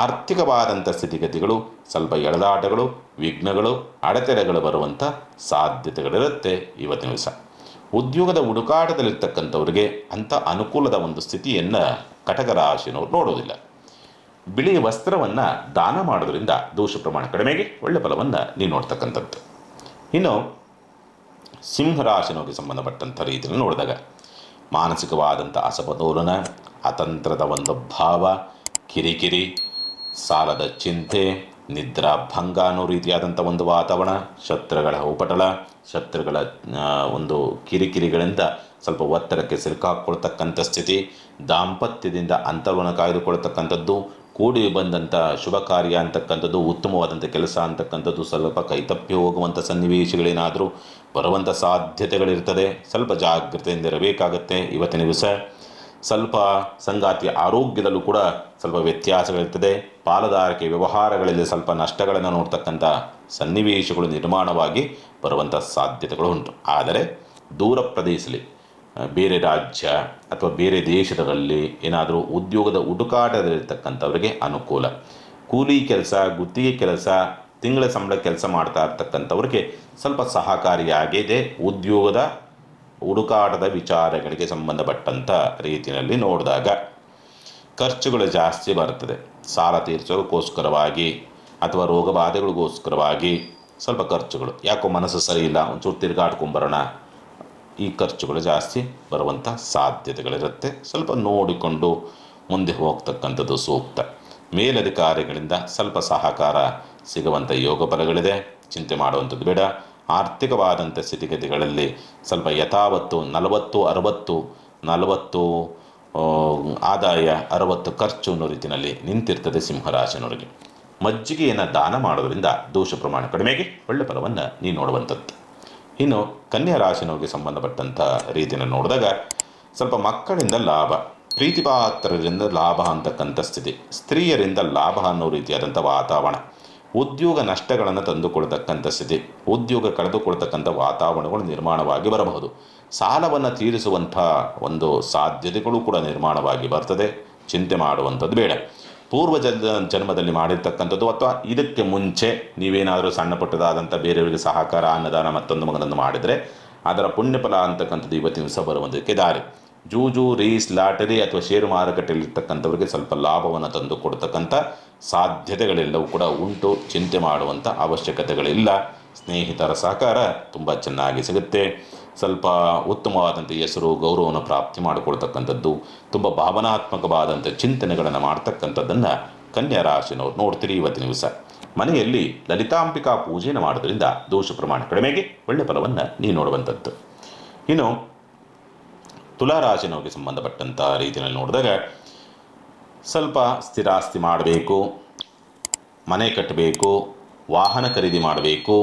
ಆರ್ಥಿಕವಾದಂಥ ಸ್ಥಿತಿಗತಿಗಳು ಸ್ವಲ್ಪ ಎಳೆದಾಟಗಳು, ವಿಘ್ನಗಳು, ಅಡೆತಡೆಗಳು ಬರುವಂಥ ಸಾಧ್ಯತೆಗಳಿರುತ್ತೆ ಇವತ್ತಿನ ದಿವಸ. ಉದ್ಯೋಗದ ಹುಡುಕಾಟದಲ್ಲಿರ್ತಕ್ಕಂಥವ್ರಿಗೆ ಅಂಥ ಅನುಕೂಲದ ಒಂದು ಸ್ಥಿತಿಯನ್ನು ಕಟಕ ರಾಶಿನವ್ರು ನೋಡೋದಿಲ್ಲ. ಬಿಳಿ ವಸ್ತ್ರವನ್ನು ದಾನ ಮಾಡೋದ್ರಿಂದ ದೋಷ ಪ್ರಮಾಣ ಕಡಿಮೆಗೆ ಒಳ್ಳೆ ಫಲವನ್ನು ನೀವು ನೋಡ್ತಕ್ಕಂಥದ್ದು. ಇನ್ನು ಸಿಂಹರಾಶಿನವರಿಗೆ ಸಂಬಂಧಪಟ್ಟಂಥ ರೀತಿಯಲ್ಲಿ ನೋಡಿದಾಗ ಮಾನಸಿಕವಾದಂಥ ಅಸಮತೋಲನ, ಅತಂತ್ರದ ಒಂದು ಭಾವ, ಕಿರಿಕಿರಿ, ಸಾಲದ ಚಿಂತೆ, ನಿದ್ರಾಭಂಗ ಅನ್ನೋ ರೀತಿಯಾದಂಥ ಒಂದು ವಾತಾವರಣ, ಶತ್ರುಗಳ ಉಪಟಳ, ಶತ್ರುಗಳ ಒಂದು ಕಿರಿಕಿರಿಗಳಿಂದ ಸ್ವಲ್ಪ ಒತ್ತಡಕ್ಕೆ ಸಿಲುಕಾಕೊಳ್ತಕ್ಕಂಥ ಸ್ಥಿತಿ, ದಾಂಪತ್ಯದಿಂದ ಅಂತರವನ್ನು ಕಾಯ್ದುಕೊಳ್ತಕ್ಕಂಥದ್ದು, ಕೂಡಿ ಬಂದಂಥ ಶುಭ ಕಾರ್ಯ ಅಂತಕ್ಕಂಥದ್ದು, ಉತ್ತಮವಾದಂಥ ಕೆಲಸ ಅಂತಕ್ಕಂಥದ್ದು ಸ್ವಲ್ಪ ಕೈತಪ್ಪಿ ಹೋಗುವಂಥ ಸನ್ನಿವೇಶಗಳೇನಾದರೂ ಬರುವಂಥ ಸಾಧ್ಯತೆಗಳಿರ್ತದೆ. ಸ್ವಲ್ಪ ಜಾಗ್ರತೆಯಿಂದ ಇರಬೇಕಾಗತ್ತೆ ಇವತ್ತಿನ ದಿವಸ. ಸ್ವಲ್ಪ ಸಂಗಾತಿಯ ಆರೋಗ್ಯದಲ್ಲೂ ಕೂಡ ಸ್ವಲ್ಪ ವ್ಯತ್ಯಾಸಗಳಿರ್ತದೆ. ಪಾಲುದಾರಿಕೆ ವ್ಯವಹಾರಗಳಲ್ಲಿ ಸ್ವಲ್ಪ ನಷ್ಟಗಳನ್ನು ನೋಡ್ತಕ್ಕಂಥ ಸನ್ನಿವೇಶಗಳು ನಿರ್ಮಾಣವಾಗಿ ಬರುವಂಥ ಸಾಧ್ಯತೆಗಳು ಉಂಟು. ಆದರೆ ದೂರ ಪ್ರದೇಶದಲ್ಲಿ ಬೇರೆ ರಾಜ್ಯ ಅಥವಾ ಬೇರೆ ದೇಶದಲ್ಲಿ ಏನಾದರೂ ಉದ್ಯೋಗದ ಹುಡುಕಾಟದಲ್ಲಿರ್ತಕ್ಕಂಥವ್ರಿಗೆ ಅನುಕೂಲ. ಕೂಲಿ ಕೆಲಸ, ಗುತ್ತಿಗೆ ಕೆಲಸ, ತಿಂಗಳ ಸಂಬಳ ಕೆಲಸ ಮಾಡ್ತಾ ಇರ್ತಕ್ಕಂಥವ್ರಿಗೆ ಸ್ವಲ್ಪ ಸಹಕಾರಿಯಾಗಿದೆ. ಉದ್ಯೋಗದ ಹುಡುಕಾಟದ ವಿಚಾರಗಳಿಗೆ ಸಂಬಂಧಪಟ್ಟಂಥ ರೀತಿಯಲ್ಲಿ ನೋಡಿದಾಗ ಖರ್ಚುಗಳು ಜಾಸ್ತಿ ಬರ್ತದೆ. ಸಾಲ ತೀರಿಸೋದಕ್ಕೋಸ್ಕರವಾಗಿ ಅಥವಾ ರೋಗ ಬಾಧೆಗಳಿಗೋಸ್ಕರವಾಗಿ ಸ್ವಲ್ಪ ಖರ್ಚುಗಳು, ಯಾಕೋ ಮನಸ್ಸು ಸರಿ ಇಲ್ಲ, ಒಂಚೂರು ತಿರುಗಾಡ್ಕೊಂಬರೋಣ, ಈ ಖರ್ಚುಗಳು ಜಾಸ್ತಿ ಬರುವಂಥ ಸಾಧ್ಯತೆಗಳಿರುತ್ತೆ. ಸ್ವಲ್ಪ ನೋಡಿಕೊಂಡು ಮುಂದೆ ಹೋಗ್ತಕ್ಕಂಥದ್ದು ಸೂಕ್ತ. ಮೇಲಧಿಕಾರಿಗಳಿಂದ ಸ್ವಲ್ಪ ಸಹಕಾರ ಸಿಗುವಂಥ ಯೋಗ ಬಲಗಳಿದೆ, ಚಿಂತೆ ಮಾಡುವಂಥದ್ದು ಬೇಡ. ಆರ್ಥಿಕವಾದಂಥ ಸ್ಥಿತಿಗತಿಗಳಲ್ಲಿ ಸ್ವಲ್ಪ ಯಥಾವತ್ತು 40-60 ಆದಾಯ 60 ಖರ್ಚು ಅನ್ನೋ ರೀತಿಯಲ್ಲಿ ನಿಂತಿರ್ತದೆ ಸಿಂಹರಾಶಿನವರಿಗೆ. ಮಜ್ಜಿಗೆಯನ್ನು ದಾನ ಮಾಡೋದ್ರಿಂದ ದೋಷ ಪ್ರಮಾಣ ಕಡಿಮೆಗೆ ಒಳ್ಳೆ ಫಲವನ್ನು ನೀವು ನೋಡುವಂಥದ್ದು. ಇನ್ನು ಕನ್ಯಾ ರಾಶಿನವರಿಗೆ ಸಂಬಂಧಪಟ್ಟಂಥ ರೀತಿಯನ್ನು ನೋಡಿದಾಗ ಸ್ವಲ್ಪ ಮಕ್ಕಳಿಂದ ಲಾಭ, ಪ್ರೀತಿಪಾತ್ರರಿಂದ ಲಾಭ ಅಂತಕ್ಕಂಥ ಸ್ಥಿತಿ, ಸ್ತ್ರೀಯರಿಂದ ಲಾಭ ಅನ್ನೋ ರೀತಿಯಾದಂಥ ವಾತಾವರಣ, ಉದ್ಯೋಗ ನಷ್ಟಗಳನ್ನು ತಂದುಕೊಳ್ತಕ್ಕಂಥ ಸ್ಥಿತಿ, ಉದ್ಯೋಗ ಕಳೆದುಕೊಳ್ತಕ್ಕಂಥ ವಾತಾವರಣಗಳು ನಿರ್ಮಾಣವಾಗಿ ಬರಬಹುದು. ಸಾಲವನ್ನು ತೀರಿಸುವಂಥ ಒಂದು ಸಾಧ್ಯತೆಗಳು ಕೂಡ ನಿರ್ಮಾಣವಾಗಿ ಬರ್ತದೆ. ಚಿಂತೆ ಮಾಡುವಂಥದ್ದು ಬೇಡ. ಪೂರ್ವ ಜನ್ಮದಲ್ಲಿ ಮಾಡಿರ್ತಕ್ಕಂಥದ್ದು ಅಥವಾ ಇದಕ್ಕೆ ಮುಂಚೆ ನೀವೇನಾದರೂ ಸಣ್ಣ ಪುಟ್ಟದಾದಂಥ ಬೇರೆಯವರಿಗೆ ಸಹಕಾರ, ಅನ್ನದಾನ ಮತ್ತೊಂದು ಮಗನನ್ನು ಮಾಡಿದರೆ ಅದರ ಪುಣ್ಯಫಲ ಅಂತಕ್ಕಂಥದ್ದು ಇವತ್ತಿನ ದಿವಸ ಬರುವುದಕ್ಕೆ ದಾರಿ. ಜೂಜು, ರೀಸ್, ಲಾಟರಿ ಅಥವಾ ಷೇರು ಮಾರುಕಟ್ಟೆಯಲ್ಲಿರ್ತಕ್ಕಂಥವ್ರಿಗೆ ಸ್ವಲ್ಪ ಲಾಭವನ್ನು ತಂದು ಕೊಡ್ತಕ್ಕಂಥ ಸಾಧ್ಯತೆಗಳೆಲ್ಲವೂ ಕೂಡ ಉಂಟು. ಚಿಂತೆ ಮಾಡುವಂಥ ಅವಶ್ಯಕತೆಗಳಿಲ್ಲ. ಸ್ನೇಹಿತರ ಸಹಕಾರ ತುಂಬ ಚೆನ್ನಾಗಿ ಸಿಗುತ್ತೆ. ಸ್ವಲ್ಪ ಉತ್ತಮವಾದಂಥ ಹೆಸರು, ಗೌರವವನ್ನು ಪ್ರಾಪ್ತಿ ಮಾಡಿಕೊಳ್ತಕ್ಕಂಥದ್ದು, ತುಂಬ ಭಾವನಾತ್ಮಕವಾದಂಥ ಚಿಂತನೆಗಳನ್ನು ಮಾಡ್ತಕ್ಕಂಥದ್ದನ್ನು ಕನ್ಯಾ ರಾಶಿನವ್ರು ನೋಡ್ತೀರಿ ಇವತ್ತಿನ ದಿವಸ. ಮನೆಯಲ್ಲಿ ಲಲಿತಾಂಬಿಕಾ ಪೂಜೆಯನ್ನು ಮಾಡೋದ್ರಿಂದ ದೋಷ ಪ್ರಮಾಣ ಕಡಿಮೆಗೆ ಒಳ್ಳೆ ಫಲವನ್ನು ನೀವು ನೋಡುವಂಥದ್ದು. ಇನ್ನು ತುಲಾರಾಶಿನವ್ರಿಗೆ ಸಂಬಂಧಪಟ್ಟಂಥ ರೀತಿಯಲ್ಲಿ ನೋಡಿದಾಗ ಸ್ವಲ್ಪ ಸ್ಥಿರಾಸ್ತಿ ಮಾಡಬೇಕು, ಮನೆ ಕಟ್ಟಬೇಕು, ವಾಹನ ಖರೀದಿ ಮಾಡಬೇಕು,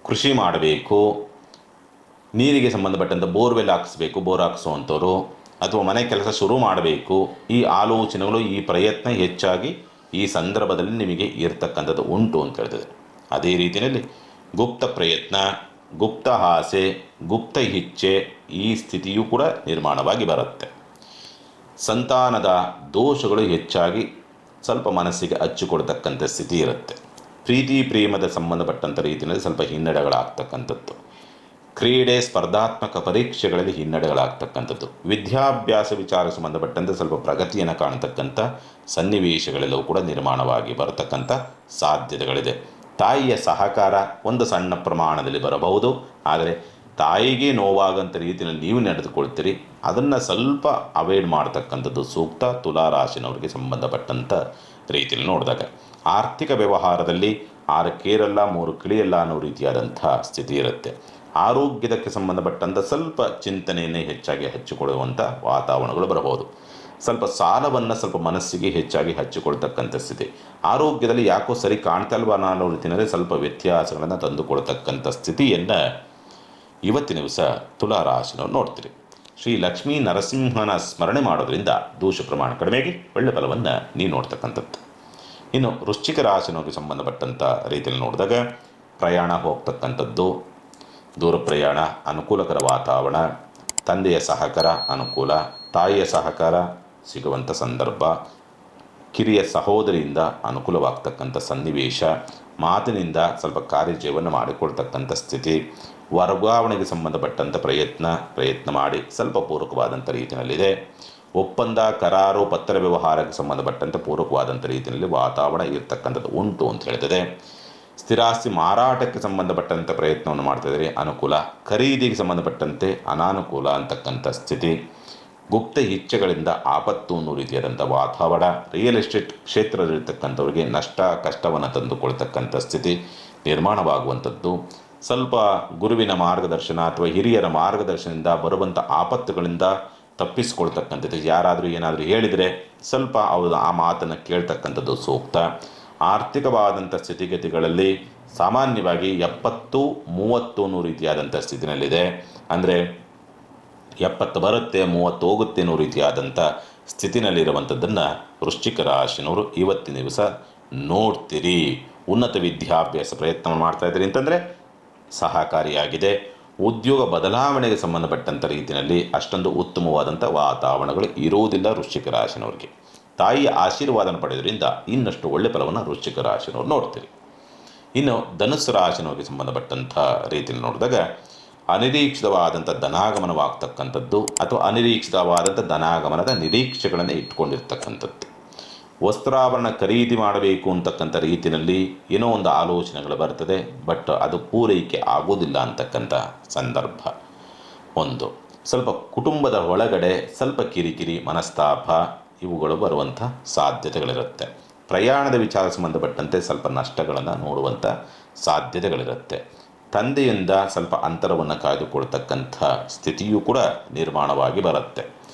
ಕೃಷಿ ಮಾಡಬೇಕು, ನೀರಿಗೆ ಸಂಬಂಧಪಟ್ಟಂಥ ಬೋರ್ವೆಲ್ ಹಾಕಿಸ್ಬೇಕು, ಬೋರ್ ಹಾಕಿಸುವಂಥವ್ರು ಅಥವಾ ಮನೆ ಕೆಲಸ ಶುರು ಮಾಡಬೇಕು, ಈ ಆಲೋಚನೆಗಳು, ಈ ಪ್ರಯತ್ನ ಹೆಚ್ಚಾಗಿ ಈ ಸಂದರ್ಭದಲ್ಲಿ ನಿಮಗೆ ಇರ್ತಕ್ಕಂಥದ್ದು ಉಂಟು ಅಂತ ಹೇಳ್ತದೆ. ಅದೇ ರೀತಿಯಲ್ಲಿ ಗುಪ್ತ ಪ್ರಯತ್ನ, ಗುಪ್ತ ಆಸೆ, ಗುಪ್ತ ಇಚ್ಛೆ ಈ ಸ್ಥಿತಿಯೂ ಕೂಡ ನಿರ್ಮಾಣವಾಗಿ ಬರುತ್ತೆ. ಸಂತಾನದ ದೋಷಗಳು ಹೆಚ್ಚಾಗಿ ಸ್ವಲ್ಪ ಮನಸ್ಸಿಗೆ ಹಚ್ಚಿಕೊಡ್ತಕ್ಕಂಥ ಸ್ಥಿತಿ ಇರುತ್ತೆ. ಪ್ರೀತಿ ಪ್ರೇಮದ ಸಂಬಂಧಪಟ್ಟಂಥ ರೀತಿಯಲ್ಲಿ ಸ್ವಲ್ಪ ಹಿನ್ನಡೆಗಳಾಗ್ತಕ್ಕಂಥದ್ದು. ಕ್ರೀಡೆ, ಸ್ಪರ್ಧಾತ್ಮಕ ಪರೀಕ್ಷೆಗಳಲ್ಲಿ ಹಿನ್ನಡೆಗಳಾಗ್ತಕ್ಕಂಥದ್ದು, ವಿದ್ಯಾಭ್ಯಾಸ ವಿಚಾರ ಸಂಬಂಧಪಟ್ಟಂತೆ ಸ್ವಲ್ಪ ಪ್ರಗತಿಯನ್ನು ಕಾಣತಕ್ಕಂಥ ಸನ್ನಿವೇಶಗಳೆಲ್ಲವೂ ಕೂಡ ನಿರ್ಮಾಣವಾಗಿ ಬರತಕ್ಕಂಥ ಸಾಧ್ಯತೆಗಳಿದೆ. ತಾಯಿಯ ಸಹಕಾರ ಒಂದು ಸಣ್ಣ ಪ್ರಮಾಣದಲ್ಲಿ ಬರಬಹುದು, ಆದರೆ ತಾಯಿಗೆ ನೋವಾಗಂಥ ರೀತಿಯಲ್ಲಿ ನೀವು ನಡೆದುಕೊಳ್ತೀರಿ, ಅದನ್ನು ಸ್ವಲ್ಪ ಅವಾಯ್ಡ್ ಮಾಡ್ತಕ್ಕಂಥದ್ದು ಸೂಕ್ತ. ತುಲಾರಾಶಿನವರಿಗೆ ಸಂಬಂಧಪಟ್ಟಂಥ ರೀತಿಯಲ್ಲಿ ನೋಡಿದಾಗ ಆರ್ಥಿಕ ವ್ಯವಹಾರದಲ್ಲಿ 6 ಕೇರಲ್ಲ 3 ಕಿಳಿಯಲ್ಲ ಅನ್ನೋ ರೀತಿಯಾದಂಥ ಸ್ಥಿತಿ ಇರುತ್ತೆ. ಆರೋಗ್ಯದಕ್ಕೆ ಸಂಬಂಧಪಟ್ಟಂಥ ಸ್ವಲ್ಪ ಚಿಂತನೆಯನ್ನೇ ಹೆಚ್ಚಾಗಿ ಹಚ್ಚಿಕೊಳ್ಳುವಂಥ ವಾತಾವರಣಗಳು ಬರಬಹುದು. ಸ್ವಲ್ಪ ಸಾಲವನ್ನು ಸ್ವಲ್ಪ ಮನಸ್ಸಿಗೆ ಹೆಚ್ಚಾಗಿ ಹಚ್ಚಿಕೊಳ್ತಕ್ಕಂಥ ಸ್ಥಿತಿ. ಆರೋಗ್ಯದಲ್ಲಿ ಯಾಕೋ ಸರಿ ಕಾಣ್ತಲ್ವ ಅನ್ನೋ ರೀತಿಯಲ್ಲಿ ಸ್ವಲ್ಪ ವ್ಯತ್ಯಾಸಗಳನ್ನು ತಂದುಕೊಳ್ತಕ್ಕಂಥ ಸ್ಥಿತಿಯನ್ನು ಇವತ್ತಿನ ದಿವಸ ತುಲಾರಾಶಿನವ್ರು ನೋಡ್ತೀರಿ. ಶ್ರೀ ಲಕ್ಷ್ಮೀ ನರಸಿಂಹನ ಸ್ಮರಣೆ ಮಾಡೋದ್ರಿಂದ ದೋಷ ಪ್ರಮಾಣ ಕಡಿಮೆಯಾಗಿ ಒಳ್ಳೆ ಫಲವನ್ನು ನೀವು ನೋಡ್ತಕ್ಕಂಥದ್ದು. ಇನ್ನು ವೃಶ್ಚಿಕ ರಾಶಿನವ್ರಿಗೆ ಸಂಬಂಧಪಟ್ಟಂಥ ರೀತಿಯಲ್ಲಿ ನೋಡಿದಾಗ ಪ್ರಯಾಣ ಹೋಗ್ತಕ್ಕಂಥದ್ದು, ದೂರ ಪ್ರಯಾಣ, ಅನುಕೂಲಕರ ವಾತಾವರಣ, ತಂದೆಯ ಸಹಕಾರ ಅನುಕೂಲ, ತಾಯಿಯ ಸಹಕಾರ ಸಿಗುವಂಥ ಸಂದರ್ಭ, ಕಿರಿಯ ಸಹೋದರಿಯಿಂದ ಅನುಕೂಲವಾಗ್ತಕ್ಕಂಥ ಸನ್ನಿವೇಶ, ಮಾತಿನಿಂದ ಸ್ವಲ್ಪ ಕಾರ್ಯಜೀವನ ಮಾಡಿಕೊಳ್ತಕ್ಕಂಥ ಸ್ಥಿತಿ, ವರ್ಗಾವಣೆಗೆ ಸಂಬಂಧಪಟ್ಟಂಥ ಪ್ರಯತ್ನ ಮಾಡಿ ಸ್ವಲ್ಪ ಪೂರಕವಾದಂಥ ರೀತಿಯಲ್ಲಿದೆ. ಒಪ್ಪಂದ, ಕರಾರು, ಪತ್ರ ವ್ಯವಹಾರಕ್ಕೆ ಸಂಬಂಧಪಟ್ಟಂತೆ ಪೂರಕವಾದಂಥ ರೀತಿಯಲ್ಲಿ ವಾತಾವರಣ ಇರತಕ್ಕಂಥದ್ದು ಉಂಟು ಅಂತ ಹೇಳ್ತದೆ. ಸ್ಥಿರಾಸ್ತಿ ಮಾರಾಟಕ್ಕೆ ಸಂಬಂಧಪಟ್ಟಂಥ ಪ್ರಯತ್ನವನ್ನು ಮಾಡ್ತಾಯಿದ್ದಾರೆ, ಅನುಕೂಲ. ಖರೀದಿಗೆ ಸಂಬಂಧಪಟ್ಟಂತೆ ಅನಾನುಕೂಲ ಅಂತಕ್ಕಂಥ ಸ್ಥಿತಿ. ಗುಪ್ತ ಇಚ್ಛೆಗಳಿಂದ ಆಪತ್ತು ಅನ್ನೋ ರೀತಿಯಾದಂಥ ವಾತಾವರಣ. ರಿಯಲ್ ಎಸ್ಟೇಟ್ ಕ್ಷೇತ್ರದಲ್ಲಿರ್ತಕ್ಕಂಥವ್ರಿಗೆ ನಷ್ಟ ಕಷ್ಟವನ್ನು ತಂದುಕೊಳ್ತಕ್ಕಂಥ ಸ್ಥಿತಿ ನಿರ್ಮಾಣವಾಗುವಂಥದ್ದು. ಸ್ವಲ್ಪ ಗುರುವಿನ ಮಾರ್ಗದರ್ಶನ ಅಥವಾ ಹಿರಿಯರ ಮಾರ್ಗದರ್ಶನದಿಂದ ಬರುವಂಥ ಆಪತ್ತುಗಳಿಂದ ತಪ್ಪಿಸಿಕೊಳ್ತಕ್ಕಂಥದ್ದು. ಯಾರಾದರೂ ಏನಾದರೂ ಹೇಳಿದರೆ ಸ್ವಲ್ಪ ಅವರು ಆ ಮಾತನ್ನು ಕೇಳ್ತಕ್ಕಂಥದ್ದು ಸೂಕ್ತ. ಆರ್ಥಿಕವಾದಂಥ ಸ್ಥಿತಿಗತಿಗಳಲ್ಲಿ ಸಾಮಾನ್ಯವಾಗಿ 70-30 ಅನ್ನೋ ರೀತಿಯಾದಂಥ ಸ್ಥಿತಿನಲ್ಲಿದೆ. ಅಂದರೆ 70 ಬರುತ್ತೆ 30 ಹೋಗುತ್ತೆ ಅನ್ನೋ ರೀತಿಯಾದಂಥ ಸ್ಥಿತಿನಲ್ಲಿರುವಂಥದ್ದನ್ನು ವೃಶ್ಚಿಕ ರಾಶಿನವರು ಇವತ್ತಿನ ದಿವಸ ನೋಡ್ತೀರಿ. ಉನ್ನತ ವಿದ್ಯಾಭ್ಯಾಸ ಪ್ರಯತ್ನ ಮಾಡ್ತಾಯಿದ್ದೀರಿ ಅಂತಂದರೆ ಸಹಕಾರಿಯಾಗಿದೆ. ಉದ್ಯೋಗ ಬದಲಾವಣೆಗೆ ಸಂಬಂಧಪಟ್ಟಂಥ ರೀತಿಯಲ್ಲಿ ಅಷ್ಟೊಂದು ಉತ್ತಮವಾದಂಥ ವಾತಾವರಣಗಳು ಇರುವುದಿಲ್ಲ ವೃಶ್ಚಿಕ ರಾಶಿನವ್ರಿಗೆ. ತಾಯಿಯ ಆಶೀರ್ವಾದನ ಪಡೆಯೋದ್ರಿಂದ ಇನ್ನಷ್ಟು ಒಳ್ಳೆ ಫಲವನ್ನು ವೃಶ್ಚಿಕ ರಾಶಿನವ್ರು ನೋಡ್ತೀರಿ. ಇನ್ನು ಧನುಸ್ಸು ರಾಶಿನವ್ರಿಗೆ ಸಂಬಂಧಪಟ್ಟಂಥ ರೀತಿಯಲ್ಲಿ ನೋಡಿದಾಗ ಅನಿರೀಕ್ಷಿತವಾದಂಥ ಧನಾಗಮನವಾಗ್ತಕ್ಕಂಥದ್ದು ಅಥವಾ ಅನಿರೀಕ್ಷಿತವಾದಂಥ ಧನಾಗಮನದ ನಿರೀಕ್ಷೆಗಳನ್ನು ಇಟ್ಕೊಂಡಿರ್ತಕ್ಕಂಥದ್ದು. ವಸ್ತ್ರಾಭರಣ ಖರೀದಿ ಮಾಡಬೇಕು ಅಂತಕ್ಕಂಥ ರೀತಿಯಲ್ಲಿ ಏನೋ ಒಂದು ಆಲೋಚನೆಗಳು ಬರ್ತದೆ, ಬಟ್ ಅದು ಪೂರೈಕೆ ಆಗೋದಿಲ್ಲ ಅಂತಕ್ಕಂಥ ಸಂದರ್ಭ ಒಂದು. ಸ್ವಲ್ಪ ಕುಟುಂಬದ ಒಳಗಡೆ ಸ್ವಲ್ಪ ಕಿರಿಕಿರಿ, ಮನಸ್ತಾಪ ಇವುಗಳು ಬರುವಂಥ ಸಾಧ್ಯತೆಗಳಿರುತ್ತೆ. ಪ್ರಯಾಣದ ವಿಚಾರ ಸಂಬಂಧಪಟ್ಟಂತೆ ಸ್ವಲ್ಪ ನಷ್ಟಗಳನ್ನು ನೋಡುವಂಥ ಸಾಧ್ಯತೆಗಳಿರುತ್ತೆ. ತಂದೆಯಿಂದ ಸ್ವಲ್ಪ ಅಂತರವನ್ನು ಕಾಯ್ದುಕೊಳ್ತಕ್ಕಂಥ ಸ್ಥಿತಿಯೂ ಕೂಡ ನಿರ್ಮಾಣವಾಗಿ ಬರುತ್ತೆ.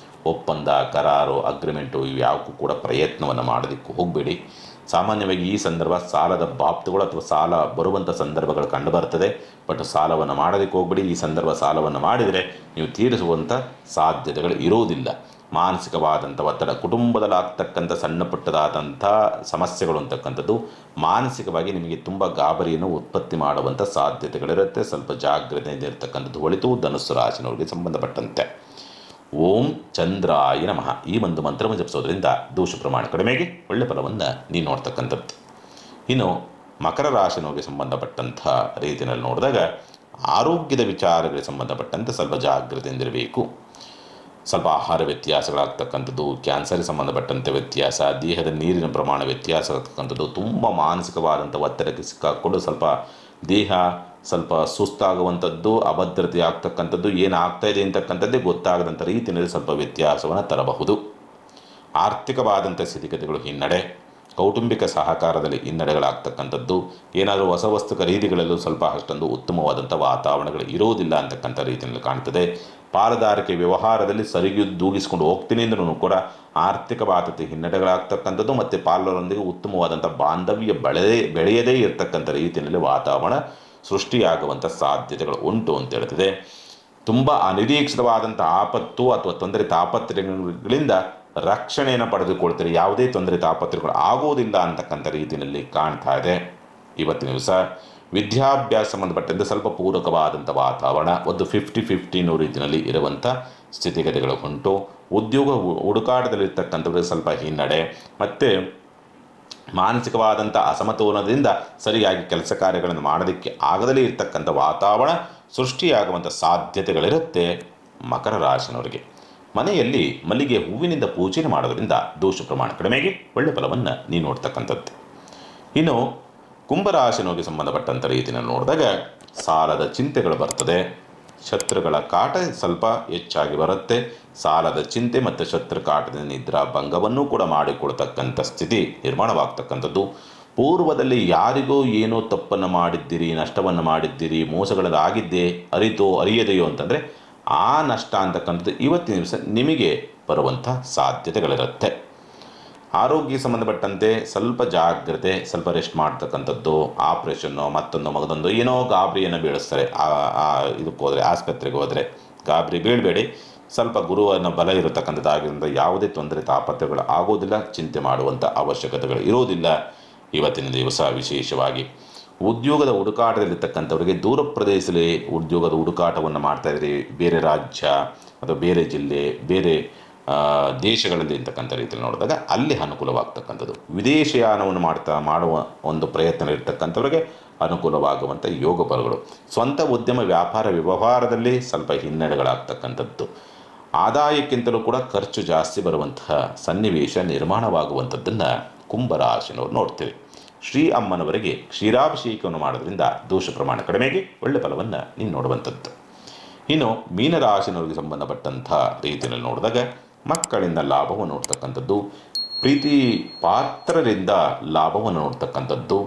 ಒಪ್ಪಂದ, ಕರಾರು, ಅಗ್ರಿಮೆಂಟು ಇವು ಯಾವಕ್ಕೂ ಕೂಡ ಪ್ರಯತ್ನವನ್ನು ಮಾಡೋದಕ್ಕೆ ಹೋಗಬೇಡಿ. ಸಾಮಾನ್ಯವಾಗಿ ಈ ಸಂದರ್ಭ ಸಾಲದ ಬಾಬ್ತುಗಳು ಅಥವಾ ಸಾಲ ಬರುವಂಥ ಸಂದರ್ಭಗಳು ಕಂಡು ಬರ್ತದೆ, ಬಟ್ ಸಾಲವನ್ನು ಮಾಡೋದಕ್ಕೆ ಹೋಗಬೇಡಿ. ಈ ಸಂದರ್ಭ ಸಾಲವನ್ನು ಮಾಡಿದರೆ ನೀವು ತೀರಿಸುವಂಥ ಸಾಧ್ಯತೆಗಳು ಇರೋದಿಲ್ಲ. ಮಾನಸಿಕವಾದಂಥ ಒತ್ತಡ, ಕುಟುಂಬದಲ್ಲಾಗ್ತಕ್ಕಂಥ ಸಣ್ಣ ಪುಟ್ಟದಾದಂಥ ಸಮಸ್ಯೆಗಳು ಅಂತಕ್ಕಂಥದ್ದು ಮಾನಸಿಕವಾಗಿ ನಿಮಗೆ ತುಂಬ ಗಾಬರಿಯನ್ನು ಉತ್ಪತ್ತಿ ಮಾಡುವಂಥ ಸಾಧ್ಯತೆಗಳಿರುತ್ತೆ. ಸ್ವಲ್ಪ ಜಾಗ್ರತೆಯಿಂದ ಇರತಕ್ಕಂಥದ್ದು ಒಳಿತು ಧನುಸ್ಸು ರಾಶಿನವರಿಗೆ ಸಂಬಂಧಪಟ್ಟಂತೆ. ಓಂ ಚಂದ್ರಾಯ ನಮಃ ಈ ಒಂದು ಮಂತ್ರವನ್ನು ಜಪಿಸೋದ್ರಿಂದ ದೋಷ ಪ್ರಮಾಣ ಕಡಿಮೆಗೆ ಒಳ್ಳೆ ಫಲವನ್ನು ನೀವು ನೋಡ್ತಕ್ಕಂಥದ್ದು. ಇನ್ನು ಮಕರ ರಾಶಿನವರಿಗೆ ಸಂಬಂಧಪಟ್ಟಂಥ ರೀತಿಯಲ್ಲಿ ನೋಡಿದಾಗ ಆರೋಗ್ಯದ ವಿಚಾರಗಳಿಗೆ ಸಂಬಂಧಪಟ್ಟಂತೆ ಸ್ವಲ್ಪ ಜಾಗ್ರತೆಯಿಂದಿರಬೇಕು. ಸ್ವಲ್ಪ ಆಹಾರ ವ್ಯತ್ಯಾಸಗಳಾಗ್ತಕ್ಕಂಥದ್ದು, ಕ್ಯಾನ್ಸರ್ಗೆ ಸಂಬಂಧಪಟ್ಟಂತೆ ವ್ಯತ್ಯಾಸ, ದೇಹದ ನೀರಿನ ಪ್ರಮಾಣ ವ್ಯತ್ಯಾಸ ಆಗ್ತಕ್ಕಂಥದ್ದು, ತುಂಬ ಮಾನಸಿಕವಾದಂಥ ಒತ್ತಡಕ್ಕೆ ಸಿಕ್ಕಾಕೊಂಡು ಸ್ವಲ್ಪ ದೇಹ ಸ್ವಲ್ಪ ಸುಸ್ತಾಗುವಂಥದ್ದು, ಅಭದ್ರತೆ ಆಗ್ತಕ್ಕಂಥದ್ದು, ಏನಾಗ್ತಾಯಿದೆ ಅಂತಕ್ಕಂಥದ್ದೇ ಗೊತ್ತಾಗದಂಥ ರೀತಿಯಲ್ಲಿ ಸ್ವಲ್ಪ ವ್ಯತ್ಯಾಸವನ್ನು ತರಬಹುದು. ಆರ್ಥಿಕವಾದಂಥ ಸ್ಥಿತಿಗತಿಗಳು ಹಿನ್ನಡೆ, ಕೌಟುಂಬಿಕ ಸಹಕಾರದಲ್ಲಿ ಹಿನ್ನಡೆಗಳಾಗ್ತಕ್ಕಂಥದ್ದು, ಏನಾದರೂ ಹೊಸ ವಸ್ತು ಖರೀದಿಗಳಲ್ಲೂ ಸ್ವಲ್ಪ ಅಷ್ಟೊಂದು ಉತ್ತಮವಾದಂಥ ವಾತಾವರಣಗಳು ಇರೋದಿಲ್ಲ ಅಂತಕ್ಕಂಥ ರೀತಿಯಲ್ಲಿ ಕಾಣ್ತದೆ. ಪಾಲುದಾರಿಕೆ ವ್ಯವಹಾರದಲ್ಲಿ ದೂಗಿಸ್ಕೊಂಡು ಹೋಗ್ತೀನಿ ಅಂದ್ರೂ ಕೂಡ ಆರ್ಥಿಕ ಬಾಧ್ಯತೆ ಹಿನ್ನಡೆಗಳಾಗ್ತಕ್ಕಂಥದ್ದು ಮತ್ತು ಪಾಲುದಾರರೊಂದಿಗೆ ಉತ್ತಮವಾದಂಥ ಬಾಂಧವ್ಯ ಬೆಳೆಯದೇ ಇರತಕ್ಕಂಥ ರೀತಿಯಲ್ಲಿ ವಾತಾವರಣ ಸೃಷ್ಟಿಯಾಗುವಂಥ ಸಾಧ್ಯತೆಗಳು ಉಂಟು ಅಂತ ಹೇಳ್ತಿದೆ. ತುಂಬ ಅನಿರೀಕ್ಷಿತವಾದಂಥ ಆಪತ್ತು ಅಥವಾ ತೊಂದರೆ ತಾಪತ್ರಯಗಳಿಂದ ರಕ್ಷಣೆಯನ್ನು ಪಡೆದುಕೊಳ್ತಾರೆ. ಯಾವುದೇ ತೊಂದರೆ ತಾಪತ್ರಯಗಳು ಆಗೋದಿಲ್ಲ ಅಂತಕ್ಕಂಥ ರೀತಿಯಲ್ಲಿ ಕಾಣ್ತಾ ಇದೆ. ಇವತ್ತಿನ ದಿವಸ ವಿದ್ಯಾಭ್ಯಾಸ ಸಂಬಂಧಪಟ್ಟಂತೆ ಸ್ವಲ್ಪ ಪೂರಕವಾದಂಥ ವಾತಾವರಣ, ಒಂದು 50-50 ಅನ್ನೋ ರೀತಿಯಲ್ಲಿ ಇರುವಂಥ ಸ್ಥಿತಿಗತಿಗಳು ಉಂಟು. ಉದ್ಯೋಗ ಹುಡುಕಾಟದಲ್ಲಿರ್ತಕ್ಕಂಥವ್ರಿಗೆ ಸ್ವಲ್ಪ ಹಿನ್ನಡೆ ಮತ್ತು ಮಾನಸಿಕವಾದಂಥ ಅಸಮತೋಲನದಿಂದ ಸರಿಯಾಗಿ ಕೆಲಸ ಕಾರ್ಯಗಳನ್ನು ಮಾಡೋದಕ್ಕೆ ಆಗದಲೇ ಇರತಕ್ಕಂಥ ವಾತಾವರಣ ಸೃಷ್ಟಿಯಾಗುವಂಥ ಸಾಧ್ಯತೆಗಳಿರುತ್ತೆ ಮಕರ ರಾಶಿನವರಿಗೆ. ಮನೆಯಲ್ಲಿ ಮಲ್ಲಿಗೆ ಹೂವಿನಿಂದ ಪೂಜೆ ಮಾಡೋದ್ರಿಂದ ದೋಷ ಪ್ರಮಾಣ ಕಡಿಮೆಗೆ ಒಳ್ಳೆ ಫಲವನ್ನು ನೀವು ನೋಡ್ತಕ್ಕಂಥದ್ದು. ಇನ್ನು ಕುಂಭರಾಶಿನವರಿಗೆ ಸಂಬಂಧಪಟ್ಟಂಥ ರೀತಿಯಲ್ಲಿ ನೋಡಿದಾಗ ಸಾಲದ ಚಿಂತೆಗಳು ಬರ್ತದೆ, ಶತ್ರುಗಳ ಕಾಟ ಸ್ವಲ್ಪ ಹೆಚ್ಚಾಗಿ ಬರುತ್ತೆ. ಸಾಲದ ಚಿಂತೆ ಮತ್ತು ಶತ್ರು ಕಾಟದ ನಿದ್ರಾ ಭಂಗವನ್ನು ಕೂಡ ಮಾಡಿಕೊಳ್ತಕ್ಕಂಥ ಸ್ಥಿತಿ ನಿರ್ಮಾಣವಾಗ್ತಕ್ಕಂಥದ್ದು. ಪೂರ್ವದಲ್ಲಿ ಯಾರಿಗೋ ಏನೋ ತಪ್ಪನ್ನು ಮಾಡಿದ್ದೀರಿ, ನಷ್ಟವನ್ನು ಮಾಡಿದ್ದೀರಿ, ಮೋಸಗಳಾಗಿದ್ದೆ ಅರಿಯದೆಯೋ ಅಂತಂದರೆ ಆ ನಷ್ಟ ಅಂತಕ್ಕಂಥದ್ದು ಇವತ್ತಿನ ದಿವಸ ನಿಮಗೆ ಬರುವಂಥ ಸಾಧ್ಯತೆಗಳಿರುತ್ತೆ. ಆರೋಗ್ಯ ಸಂಬಂಧಪಟ್ಟಂತೆ ಸ್ವಲ್ಪ ಜಾಗ್ರತೆ, ಸ್ವಲ್ಪ ರೆಸ್ಟ್ ಮಾಡ್ತಕ್ಕಂಥದ್ದು, ಆಪ್ರೇಷನ್ನು ಮತ್ತೊಂದು ಮಗದೊಂದು ಏನೋ ಗಾಬರಿಯನ್ನು ಬೀಳಿಸ್ತಾರೆ. ಇದಕ್ಕೆ ಹೋದರೆ, ಆಸ್ಪತ್ರೆಗೆ ಹೋದರೆ ಗಾಬರಿ ಬೀಳಬೇಡಿ. ಸ್ವಲ್ಪ ಗುರುವಿನ ಬಲ ಇರತಕ್ಕಂಥದ್ದಾಗಿದ್ದರಿಂದ ಯಾವುದೇ ತೊಂದರೆ ತಾಪತ್ರೆಗಳು ಆಗೋದಿಲ್ಲ, ಚಿಂತೆ ಮಾಡುವಂಥ ಅವಶ್ಯಕತೆಗಳು ಇರೋದಿಲ್ಲ ಇವತ್ತಿನ ದಿವಸ. ವಿಶೇಷವಾಗಿ ಉದ್ಯೋಗದ ಹುಡುಕಾಟದಲ್ಲಿರ್ತಕ್ಕಂಥವರಿಗೆ ದೂರ ಪ್ರದೇಶದಲ್ಲಿ ಉದ್ಯೋಗದ ಹುಡುಕಾಟವನ್ನು ಮಾಡ್ತಾಯಿದ್ರಿ, ಬೇರೆ ರಾಜ್ಯ ಅಥವಾ ಬೇರೆ ಜಿಲ್ಲೆ, ಬೇರೆ ದೇಶಗಳಲ್ಲಿ ಇರ್ತಕ್ಕಂಥ ರೀತಿಯಲ್ಲಿ ನೋಡಿದಾಗ ಅಲ್ಲಿ ಅನುಕೂಲವಾಗ್ತಕ್ಕಂಥದ್ದು. ವಿದೇಶಯಾನವನ್ನು ಮಾಡುವ ಒಂದು ಪ್ರಯತ್ನ ಇರ್ತಕ್ಕಂಥವ್ರಿಗೆ ಅನುಕೂಲವಾಗುವಂಥ ಯೋಗ ಬಲಗಳು. ಸ್ವಂತ ಉದ್ಯಮ ವ್ಯಾಪಾರ ವ್ಯವಹಾರದಲ್ಲಿ ಸ್ವಲ್ಪ ಹಿನ್ನಡೆಗಳಾಗ್ತಕ್ಕಂಥದ್ದು. ಆದಾಯಕ್ಕಿಂತಲೂ ಕೂಡ ಖರ್ಚು ಜಾಸ್ತಿ ಬರುವಂತಹ ಸನ್ನಿವೇಶ ನಿರ್ಮಾಣವಾಗುವಂಥದ್ದನ್ನು ಕುಂಭರಾಶಿನವರು ನೋಡ್ತೀವಿ. ಶ್ರೀ ಅಮ್ಮನವರಿಗೆ ಕ್ಷೀರಾಭಿಷೇಕವನ್ನು ಮಾಡೋದ್ರಿಂದ ದೋಷ ಪ್ರಮಾಣ ಕಡಿಮೆಗೆ ಒಳ್ಳೆ ಫಲವನ್ನು ನೀವು ನೋಡುವಂಥದ್ದು. ಇನ್ನು ಮೀನರಾಶಿನವರಿಗೆ ಸಂಬಂಧಪಟ್ಟಂಥ ರೀತಿಯಲ್ಲಿ ನೋಡಿದಾಗ ಮಕ್ಕಳಿಂದ ಲಾಭವನ್ನು ನೋಡ್ತಕ್ಕಂಥದ್ದು, ಪ್ರೀತಿ ಪಾತ್ರರಿಂದ ಲಾಭವನ್ನು ನೋಡ್ತಕ್ಕಂಥದ್ದು,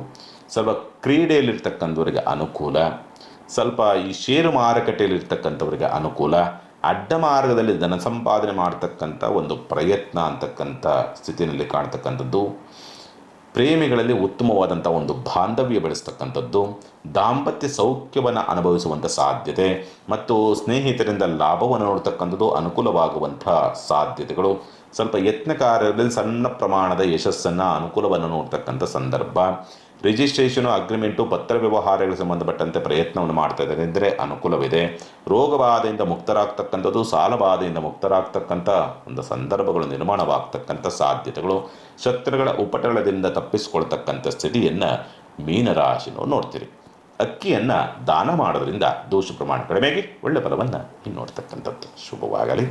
ಸ್ವಲ್ಪ ಕ್ರೀಡೆಯಲ್ಲಿರ್ತಕ್ಕಂಥವರಿಗೆ ಅನುಕೂಲ, ಸ್ವಲ್ಪ ಈ ಷೇರು ಮಾರುಕಟ್ಟೆಯಲ್ಲಿರ್ತಕ್ಕಂಥವರಿಗೆ ಅನುಕೂಲ, ಅಡ್ಡ ಮಾರ್ಗದಲ್ಲಿ ಧನ ಸಂಪಾದನೆ ಮಾಡ್ತಕ್ಕಂಥ ಒಂದು ಪ್ರಯತ್ನ ಅಂತಕ್ಕಂಥ ಸ್ಥಿತಿಯಲ್ಲಿ ಕಾಣ್ತಕ್ಕಂಥದ್ದು, ಪ್ರೇಮಿಗಳಲ್ಲಿ ಉತ್ತಮವಾದಂಥ ಒಂದು ಬಾಂಧವ್ಯ ಬೆಳೆಸ್ತಕ್ಕಂಥದ್ದು, ದಾಂಪತ್ಯ ಸೌಖ್ಯವನ್ನು ಅನುಭವಿಸುವಂಥ ಸಾಧ್ಯತೆ ಮತ್ತು ಸ್ನೇಹಿತರಿಂದ ಲಾಭವನ್ನು ನೋಡ್ತಕ್ಕಂಥದ್ದು ಅನುಕೂಲವಾಗುವಂಥ ಸಾಧ್ಯತೆಗಳು. ಸ್ವಲ್ಪ ಯತ್ನಕಾರ್ಯದಲ್ಲಿ ಸಣ್ಣ ಪ್ರಮಾಣದ ಯಶಸ್ಸನ್ನು ಅನುಕೂಲವನ್ನು ನೋಡ್ತಕ್ಕಂಥ ಸಂದರ್ಭ. ರಿಜಿಸ್ಟ್ರೇಷನು, ಅಗ್ರಿಮೆಂಟು, ಪತ್ರ ವ್ಯವಹಾರಗಳಿಗೆ ಸಂಬಂಧಪಟ್ಟಂತೆ ಪ್ರಯತ್ನವನ್ನು ಮಾಡ್ತಾ ಇದ್ದಾರೆ ಅಂದರೆ ಅನುಕೂಲವಿದೆ. ರೋಗಬಾಧೆಯಿಂದ ಮುಕ್ತರಾಗ್ತಕ್ಕಂಥದ್ದು, ಸಾಲಬಾಧೆಯಿಂದ ಮುಕ್ತರಾಗ್ತಕ್ಕಂಥ ಒಂದು ಸಂದರ್ಭಗಳು ನಿರ್ಮಾಣವಾಗ್ತಕ್ಕಂಥ ಸಾಧ್ಯತೆಗಳು. ಶತ್ರುಗಳ ಉಪಟಳದಿಂದ ತಪ್ಪಿಸಿಕೊಳ್ತಕ್ಕಂಥ ಸ್ಥಿತಿಯನ್ನು ಮೀನರಾಶಿನವರು ನೋಡ್ತೀರಿ. ಅಕ್ಕಿಯನ್ನು ದಾನ ಮಾಡೋದ್ರಿಂದ ದೋಷ ಪ್ರಮಾಣ ಕಡಿಮೆಗೆ ಒಳ್ಳೆ ಫಲವನ್ನು ಇನ್ನು ನೋಡ್ತಕ್ಕಂಥದ್ದು. ಶುಭವಾಗಲಿ.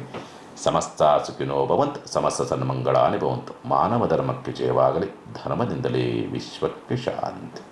ಸಮಸ್ತ ಸುಖಿನೋ ಭವಂತು, ಸಮಸ್ತ ಸನ್ಮಂಗಳಾನಿ ಭವಂತು. ಮಾನವ ಧರ್ಮಕ್ಕೆ ಜಯವಾಗಲಿ. ಧರ್ಮದಿಂದಲೇ ವಿಶ್ವಕ್ಕೆ ಶಾಂತಿ.